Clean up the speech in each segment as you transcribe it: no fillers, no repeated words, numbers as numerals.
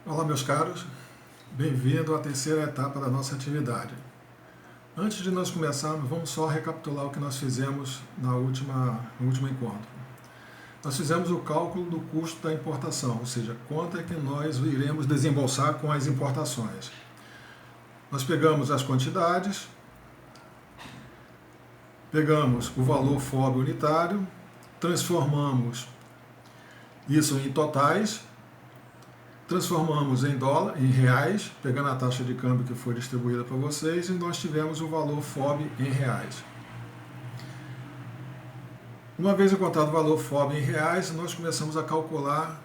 Olá, meus caros, bem-vindo à terceira etapa da nossa atividade. Antes de nós começarmos, vamos só recapitular o que nós fizemos no último encontro. Nós fizemos o cálculo do custo da importação, ou seja, quanto é que nós iremos desembolsar com as importações. Nós pegamos as quantidades, pegamos o valor FOB unitário, transformamos isso em totais, transformamos em dólar, em reais, pegando a taxa de câmbio que foi distribuída para vocês, e nós tivemos o valor FOB em reais. Uma vez encontrado o valor FOB em reais, nós começamos a calcular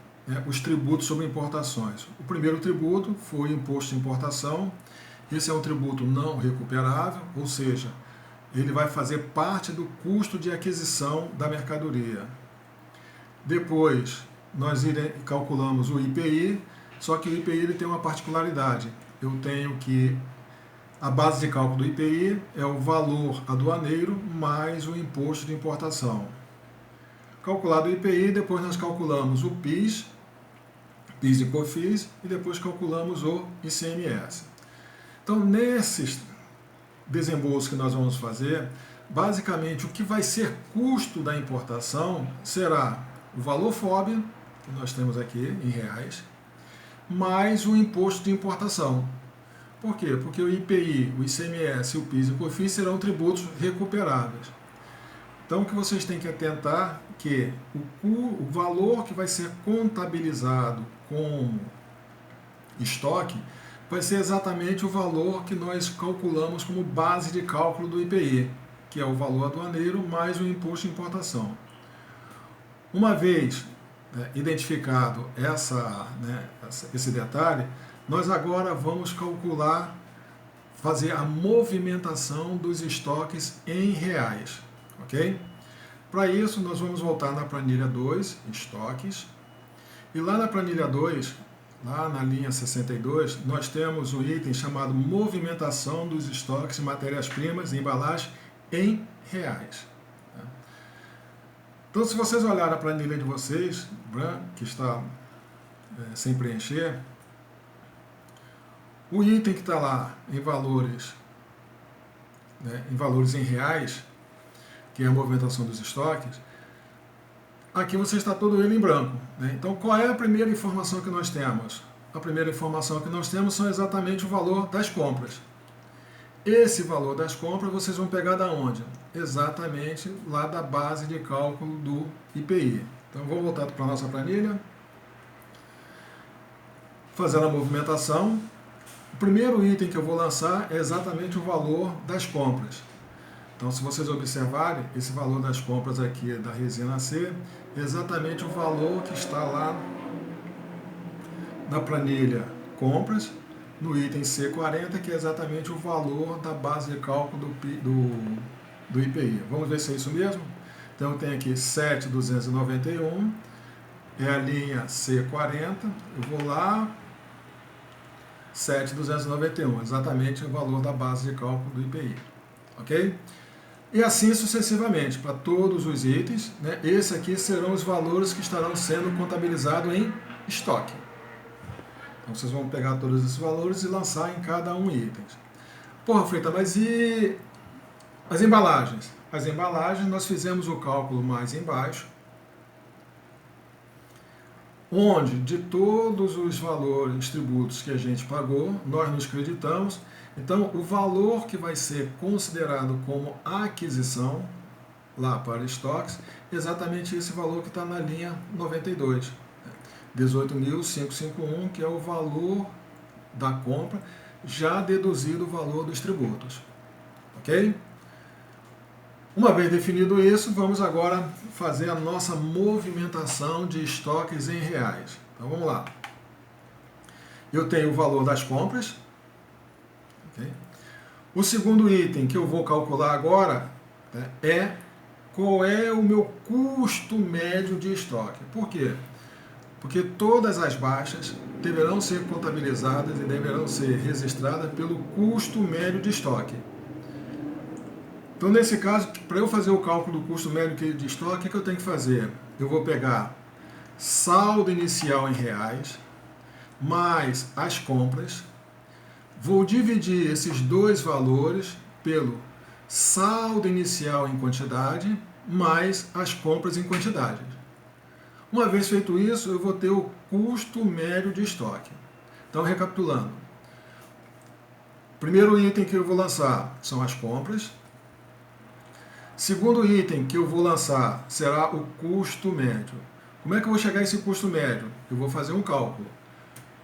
os tributos sobre importações. O primeiro tributo foi o imposto de importação. Esse é um tributo não recuperável, ou seja, ele vai fazer parte do custo de aquisição da mercadoria. Depois, nós calculamos o IPI, só que o IPI ele tem uma particularidade. Eu tenho que a base de cálculo do IPI é o valor aduaneiro mais o imposto de importação. Calculado o IPI, depois nós calculamos o PIS e COFINS, e depois calculamos o ICMS. Então, nesses desembolsos que nós vamos fazer, basicamente o que vai ser custo da importação será o valor FOB, que nós temos aqui em reais, mais o imposto de importação. Por quê? Porque o IPI, o ICMS, o PIS e o COFINS serão tributos recuperáveis. Então, o que vocês têm que atentar é que o valor que vai ser contabilizado como estoque vai ser exatamente o valor que nós calculamos como base de cálculo do IPI, que é o valor aduaneiro mais o imposto de importação. Uma vez identificado esse detalhe, nós agora vamos calcular, fazer a movimentação dos estoques em reais, ok? Para isso, nós vamos voltar na planilha 2, estoques, e lá na planilha 2, lá na linha 62, nós temos o item chamado movimentação dos estoques de matérias-primas e embalagem em reais. Então, se vocês olharem a planilha de vocês, que está sem preencher, o item que está lá em valores em reais, que é a movimentação dos estoques, aqui você está todo ele em branco. Então, qual é a primeira informação que nós temos? A primeira informação que nós temos são exatamente o valor das compras. Esse valor das compras vocês vão pegar da onde? Exatamente lá da base de cálculo do IPI. Então, vou voltar para a nossa planilha. Fazendo a movimentação. O primeiro item que eu vou lançar é exatamente o valor das compras. Então, se vocês observarem, esse valor das compras aqui da resina C é exatamente o valor que está lá na planilha compras, no item C40, que é exatamente o valor da base de cálculo do IPI. Vamos ver se é isso mesmo? Então, eu tenho aqui 7.291, é a linha C40, eu vou lá, 7.291, exatamente o valor da base de cálculo do IPI. Ok? E assim sucessivamente, para todos os itens, esses aqui serão os valores que estarão sendo contabilizados em estoque. Então, vocês vão pegar todos esses valores e lançar em cada um item. Porra, Frita, mas e as embalagens? As embalagens, nós fizemos o cálculo mais embaixo, onde de todos os valores, tributos que a gente pagou, nós nos creditamos. Então, o valor que vai ser considerado como aquisição, lá para estoques, é exatamente esse valor que está na linha 92. 18.551, que é o valor da compra, já deduzido o valor dos tributos. Ok? Uma vez definido isso, vamos agora fazer a nossa movimentação de estoques em reais. Então, vamos lá. Eu tenho o valor das compras. Okay? O segundo item que eu vou calcular agora é qual é o meu custo médio de estoque. Por quê? Porque todas as baixas deverão ser contabilizadas e deverão ser registradas pelo custo médio de estoque. Então, nesse caso, para eu fazer o cálculo do custo médio de estoque, o que eu tenho que fazer? Eu vou pegar saldo inicial em reais, mais as compras. Vou dividir esses dois valores pelo saldo inicial em quantidade mais as compras em quantidade. Uma vez feito isso, eu vou ter o custo médio de estoque. Então, recapitulando. Primeiro item que eu vou lançar são as compras. Segundo item que eu vou lançar será o custo médio. Como é que eu vou chegar a esse custo médio? Eu vou fazer um cálculo.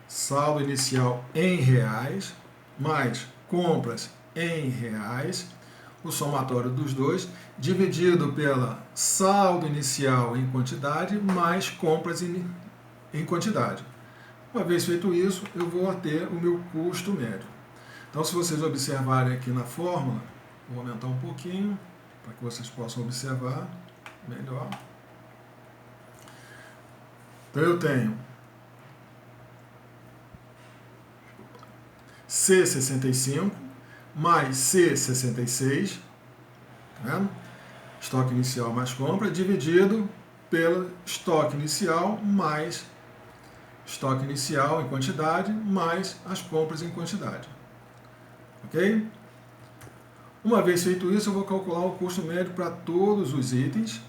Saldo inicial em reais, mais compras em reais, o somatório dos dois, dividido pela saldo inicial em quantidade, mais compras em quantidade. Uma vez feito isso, eu vou ter o meu custo médio. Então, se vocês observarem aqui na fórmula, vou aumentar um pouquinho, para que vocês possam observar melhor. Então, eu tenho C65 mais C66, tá vendo? Estoque inicial mais compra, dividido pelo estoque inicial mais estoque inicial em quantidade, mais as compras em quantidade. Ok? Uma vez feito isso, eu vou calcular o custo médio para todos os itens.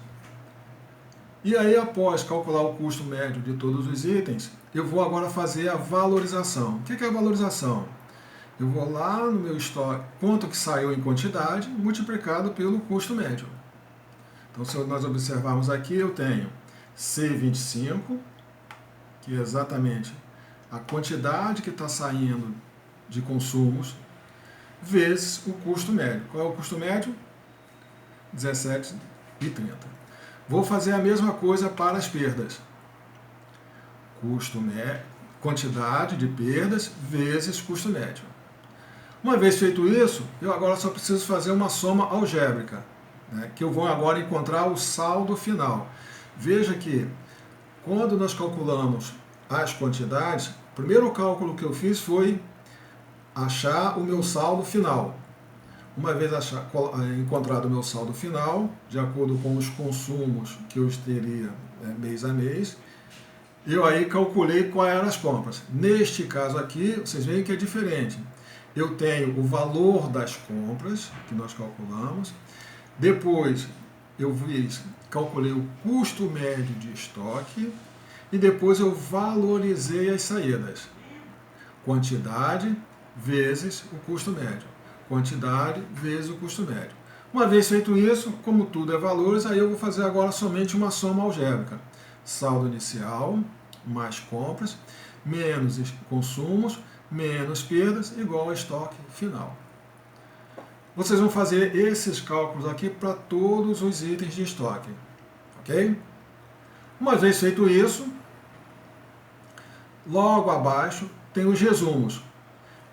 E aí, após calcular o custo médio de todos os itens, eu vou agora fazer a valorização. O que é a valorização? Eu vou lá no meu estoque, quanto que saiu em quantidade, multiplicado pelo custo médio. Então, se nós observarmos aqui, eu tenho C25, que é exatamente a quantidade que está saindo de consumos, vezes o custo médio. Qual é o custo médio? 17,30. Vou fazer a mesma coisa para as perdas. Custo médio, quantidade de perdas vezes custo médio. Uma vez feito isso, eu agora só preciso fazer uma soma algébrica, né, que eu vou agora encontrar o saldo final. Veja que quando nós calculamos as quantidades, o primeiro cálculo que eu fiz foi achar o meu saldo final. Uma vez encontrado o meu saldo final, de acordo com os consumos que eu teria mês a mês, eu aí calculei quais eram as compras. Neste caso aqui, vocês veem que é diferente. Eu tenho o valor das compras, que nós calculamos, depois eu calculei o custo médio de estoque, e depois eu valorizei as saídas. Quantidade vezes o custo médio. Quantidade vezes o custo médio. Uma vez feito isso, como tudo é valores, aí eu vou fazer agora somente uma soma algébrica. Saldo inicial, mais compras, menos consumos, menos perdas, igual a estoque final. Vocês vão fazer esses cálculos aqui para todos os itens de estoque. Ok? Uma vez feito isso, logo abaixo tem os resumos.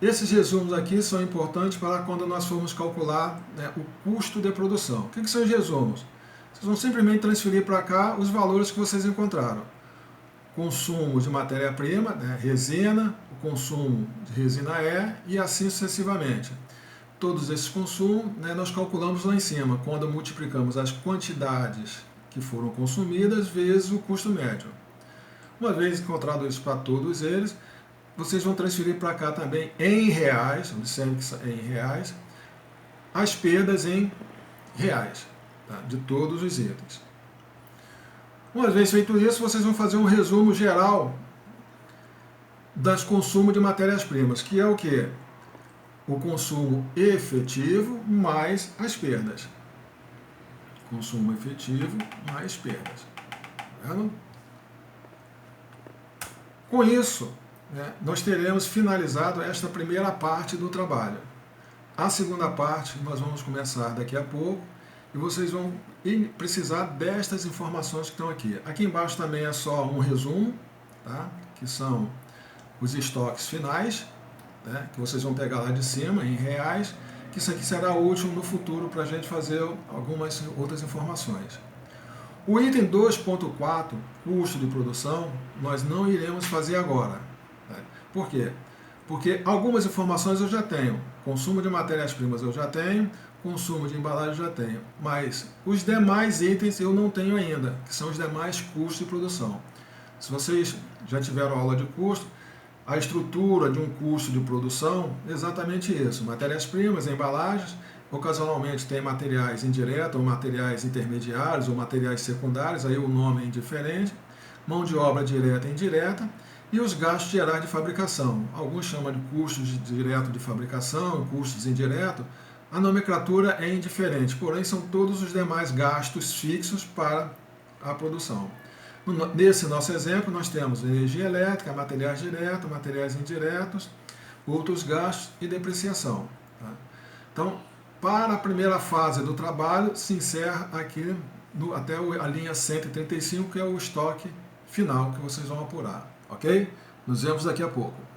Esses resumos aqui são importantes para quando nós formos calcular, né, o custo de produção. O que são os resumos? Vocês vão simplesmente transferir para cá os valores que vocês encontraram. Consumo de matéria-prima, né, resina, o consumo de resina E e assim sucessivamente. Todos esses consumos, né, nós calculamos lá em cima, quando multiplicamos as quantidades que foram consumidas vezes o custo médio. Uma vez encontrado isso para todos eles, vocês vão transferir para cá também em reais, observe que em reais, as perdas em reais, tá, de todos os itens. Uma vez feito isso, vocês vão fazer um resumo geral das consumos de matérias-primas, que é o quê? O consumo efetivo mais as perdas. Consumo efetivo mais perdas. Tá vendo? Com isso, né, nós teremos finalizado esta primeira parte do trabalho. A segunda parte nós vamos começar daqui a pouco e vocês vão precisar destas informações que estão aqui. Aqui embaixo também é só um resumo, tá, que são os estoques finais, né, que vocês vão pegar lá de cima em reais, que isso aqui será útil no futuro para a gente fazer algumas outras informações. O item 2.4, custo de produção, nós não iremos fazer agora. Por quê? Porque algumas informações eu já tenho. Consumo de matérias-primas eu já tenho, consumo de embalagem eu já tenho. Mas os demais itens eu não tenho ainda, que são os demais custos de produção. Se vocês já tiveram aula de custo, A estrutura de um custo de produção, exatamente isso. Matérias-primas, embalagens, ocasionalmente tem materiais indiretos, ou materiais intermediários, ou materiais secundários, aí o nome é indiferente, mão de obra direta e indireta, e os gastos gerais de fabricação. Alguns chamam de custos diretos de fabricação, custos indiretos. A nomenclatura é indiferente, porém são todos os demais gastos fixos para a produção. Nesse nosso exemplo, nós temos energia elétrica, materiais diretos, materiais indiretos, outros gastos e depreciação. Tá? Então, para a primeira fase do trabalho, se encerra aqui até a linha 135, que é o estoque final que vocês vão apurar. Ok? Nos vemos daqui a pouco.